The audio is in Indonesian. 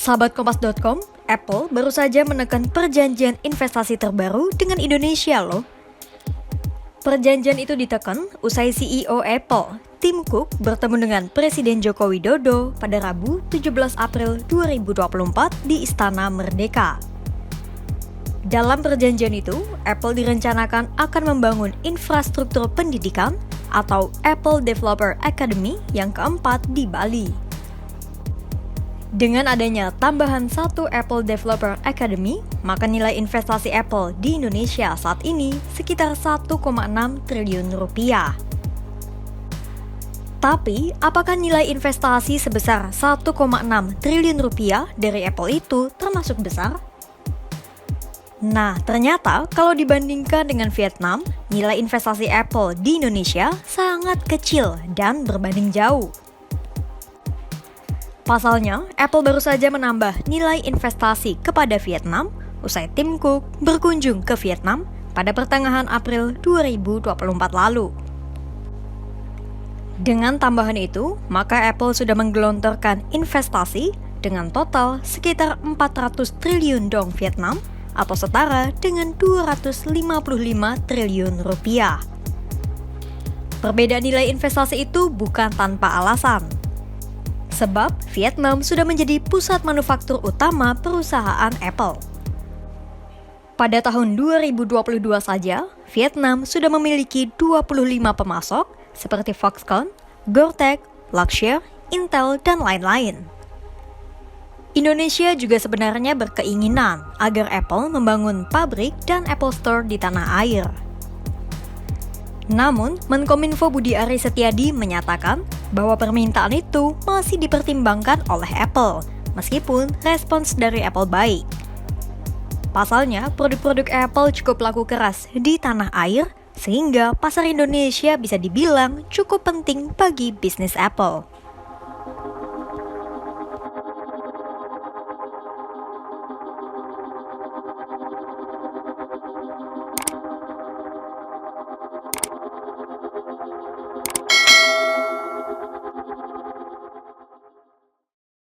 Sahabat Kompas.com, Apple baru saja menekan perjanjian investasi terbaru dengan Indonesia loh. Perjanjian itu ditekan usai CEO Apple, Tim Cook, bertemu dengan Presiden Joko Widodo pada Rabu 17 April 2024 di Istana Merdeka. Dalam perjanjian itu, Apple direncanakan akan membangun infrastruktur pendidikan atau Apple Developer Academy yang keempat di Bali. Dengan adanya tambahan satu Apple Developer Academy, maka nilai investasi Apple di Indonesia saat ini sekitar 1,6 triliun rupiah. Tapi, apakah nilai investasi sebesar 1,6 triliun rupiah dari Apple itu termasuk besar? Nah, ternyata kalau dibandingkan dengan Vietnam, nilai investasi Apple di Indonesia sangat kecil dan berbanding jauh. Pasalnya, Apple baru saja menambah nilai investasi kepada Vietnam usai Tim Cook berkunjung ke Vietnam pada pertengahan April 2024 lalu. Dengan tambahan itu, maka Apple sudah menggelontorkan investasi dengan total sekitar 400 triliun dong Vietnam atau setara dengan 255 triliun rupiah. Perbedaan nilai investasi itu bukan tanpa alasan. Sebab Vietnam sudah menjadi pusat manufaktur utama perusahaan Apple. Pada tahun 2022 saja, Vietnam sudah memiliki 25 pemasok seperti Foxconn, Goertek, Luxshare, Intel, dan lain-lain. Indonesia juga sebenarnya berkeinginan agar Apple membangun pabrik dan Apple Store di tanah air. Namun, Menkominfo Budi Aris Setiadi menyatakan bahwa permintaan itu masih dipertimbangkan oleh Apple, meskipun respons dari Apple baik. Pasalnya, produk-produk Apple cukup laku keras di tanah air, sehingga pasar Indonesia bisa dibilang cukup penting bagi bisnis Apple.